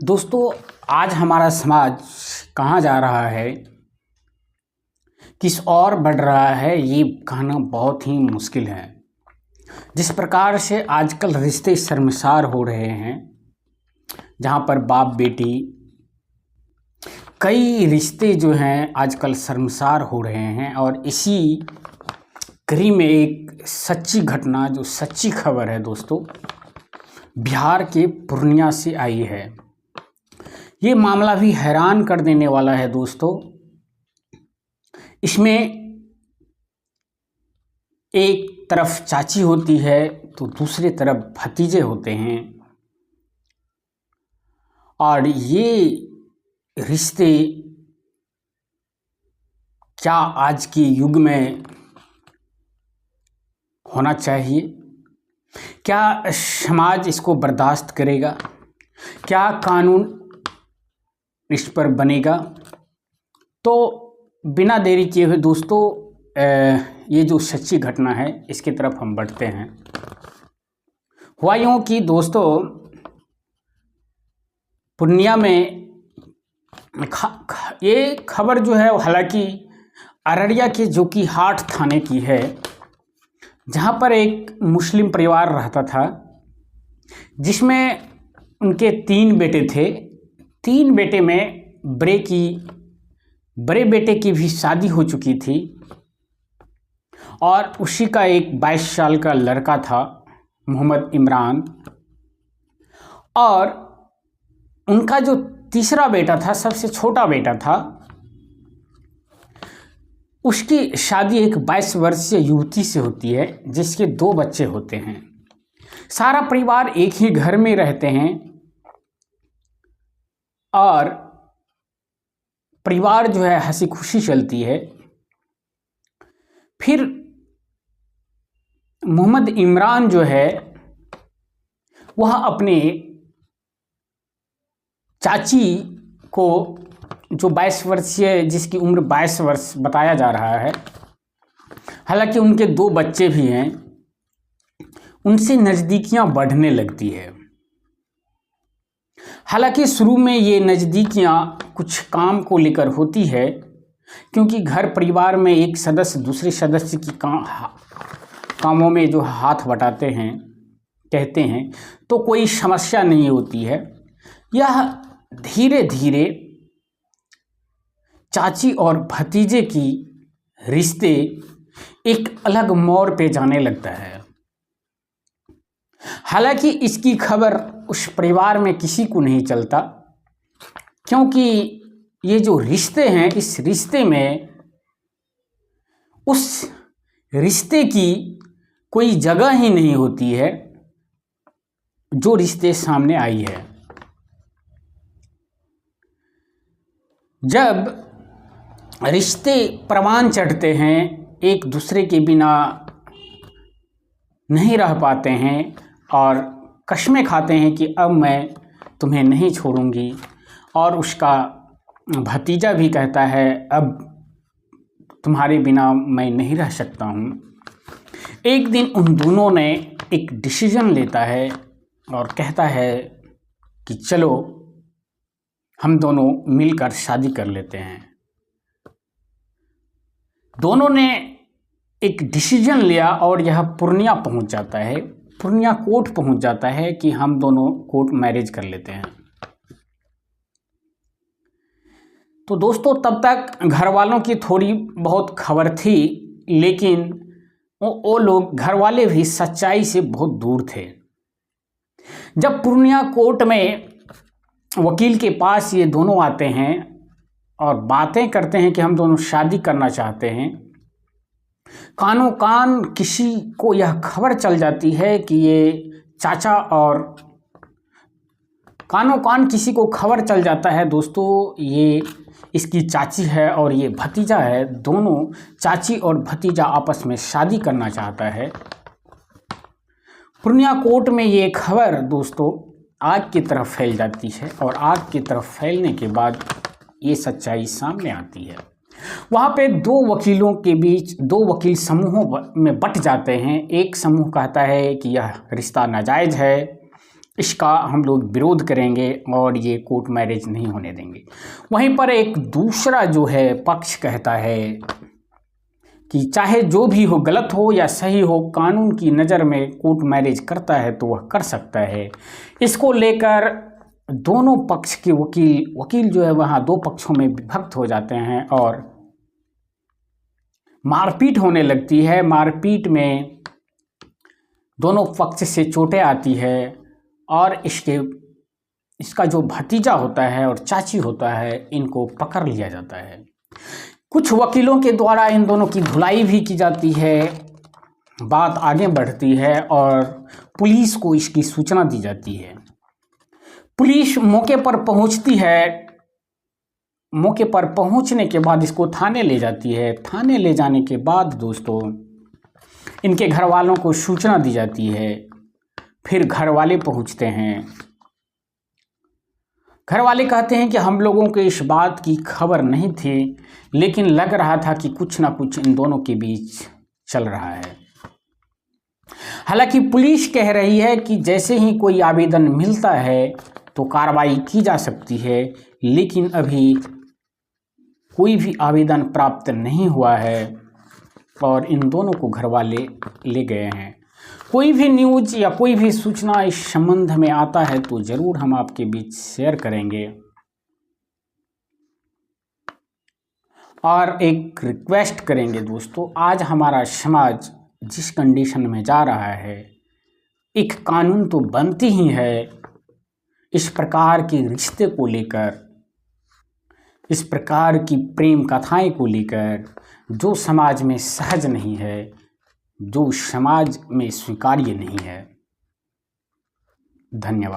दोस्तों, आज हमारा समाज कहाँ जा रहा है, किस ओर बढ़ रहा है, ये कहना बहुत ही मुश्किल है। जिस प्रकार से आजकल रिश्ते शर्मसार हो रहे हैं, जहाँ पर बाप बेटी कई रिश्ते जो हैं आजकल शर्मसार हो रहे हैं। और इसी कड़ी में एक सच्ची घटना, जो सच्ची खबर है दोस्तों, बिहार के पूर्णिया से आई है। ये मामला भी हैरान कर देने वाला है दोस्तों। इसमें एक तरफ चाची होती है तो दूसरी तरफ भतीजे होते हैं, और ये रिश्ते क्या आज के युग में होना चाहिए? क्या समाज इसको बर्दाश्त करेगा? क्या कानून इस पर बनेगा? तो बिना देरी किए हुए दोस्तों, ये जो सच्ची घटना है इसकी तरफ हम बढ़ते हैं। हुआ यूँ कि दोस्तों, पूर्णिया में ये खबर जो है हालांकि अररिया के जोकीहाट थाने की है, जहाँ पर एक मुस्लिम परिवार रहता था, जिसमें उनके 3 बेटे थे। 3 बेटे में बड़े बेटे की भी शादी हो चुकी थी, और उसी का एक 22 साल का लड़का था, मोहम्मद इमरान। और उनका जो तीसरा बेटा था, सबसे छोटा बेटा था, उसकी शादी एक 22 वर्षीय युवती से होती है, जिसके 2 बच्चे होते हैं। सारा परिवार एक ही घर में रहते हैं, और परिवार जो है हंसी खुशी चलती है। फिर मोहम्मद इमरान जो है वह अपने चाची को, जो 22 वर्षीय, जिसकी उम्र 22 वर्ष बताया जा रहा है, हालांकि उनके 2 बच्चे भी हैं, उनसे नज़दीकियां बढ़ने लगती है। हालांकि शुरू में ये नज़दीकियां कुछ काम को लेकर होती है, क्योंकि घर परिवार में एक सदस्य दूसरे सदस्य की कामों में जो हाथ बटाते हैं, कहते हैं, तो कोई समस्या नहीं होती है। यह धीरे धीरे चाची और भतीजे की रिश्ते एक अलग मोड़ पे जाने लगता है। हालांकि इसकी खबर उस परिवार में किसी को नहीं चलता, क्योंकि ये जो रिश्ते हैं, इस रिश्ते में उस रिश्ते की कोई जगह ही नहीं होती है जो रिश्ते सामने आई है। जब रिश्ते परवान चढ़ते हैं, एक दूसरे के बिना नहीं रह पाते हैं, और कस्में खाते हैं कि अब मैं तुम्हें नहीं छोड़ूंगी, और उसका भतीजा भी कहता है अब तुम्हारे बिना मैं नहीं रह सकता हूँ। एक दिन उन दोनों ने एक डिसीजन लेता है और कहता है कि चलो हम दोनों मिलकर शादी कर लेते हैं। दोनों ने एक डिसीजन लिया और यह पूर्णिया पहुंच जाता है, पूर्णिया कोर्ट पहुंच जाता है कि हम दोनों कोर्ट मैरिज कर लेते हैं। तो दोस्तों, तब तक घर वालों की थोड़ी बहुत खबर थी, लेकिन वो लोग, घर वाले भी सच्चाई से बहुत दूर थे। जब पूर्णिया कोर्ट में वकील के पास ये दोनों आते हैं और बातें करते हैं कि हम दोनों शादी करना चाहते हैं, कानों कान किसी को यह खबर चल जाती है कि ये चाचा, और कानों कान किसी को खबर चल जाता है दोस्तों, ये इसकी चाची है और ये भतीजा है। दोनों चाची और भतीजा आपस में शादी करना चाहता है। पूर्णिया कोर्ट में ये खबर दोस्तों आग की तरफ फैल जाती है, और आग की तरफ फैलने के बाद ये सच्चाई सामने आती है। वहाँ पे 2 वकीलों के बीच 2 वकील समूहों में बट जाते हैं। एक समूह कहता है कि यह रिश्ता नाजायज़ है, इसका हम लोग विरोध करेंगे और ये कोर्ट मैरिज नहीं होने देंगे। वहीं पर एक दूसरा जो है पक्ष कहता है कि चाहे जो भी हो, गलत हो या सही हो, कानून की नज़र में कोर्ट मैरिज करता है तो वह कर सकता है। इसको लेकर दोनों पक्ष के वकील जो है वहाँ दो पक्षों में विभक्त हो जाते हैं और मारपीट होने लगती है। मारपीट में दोनों पक्ष से चोटें आती है और इसका जो भतीजा होता है और चाची होता है, इनको पकड़ लिया जाता है। कुछ वकीलों के द्वारा इन दोनों की धुलाई भी की जाती है। बात आगे बढ़ती है और पुलिस को इसकी सूचना दी जाती है। पुलिस मौके पर पहुंचती है। मौके पर पहुंचने के बाद इसको थाने ले जाती है। थाने ले जाने के बाद दोस्तों इनके घर वालों को सूचना दी जाती है। फिर घर वाले पहुंचते हैं। घर वाले कहते हैं कि हम लोगों को इस बात की खबर नहीं थी, लेकिन लग रहा था कि कुछ ना कुछ इन दोनों के बीच चल रहा है। हालांकि पुलिस कह रही है कि जैसे ही कोई आवेदन मिलता है तो कार्रवाई की जा सकती है, लेकिन अभी कोई भी आवेदन प्राप्त नहीं हुआ है और इन दोनों को घर वाले ले गए हैं। कोई भी न्यूज़ या कोई भी सूचना इस संबंध में आता है तो ज़रूर हम आपके बीच शेयर करेंगे। और एक रिक्वेस्ट करेंगे दोस्तों, आज हमारा समाज जिस कंडीशन में जा रहा है, एक कानून तो बनती ही है इस प्रकार के रिश्ते को लेकर, इस प्रकार की प्रेम कथाएं को लेकर, जो समाज में सहज नहीं है, जो समाज में स्वीकार्य नहीं है। धन्यवाद।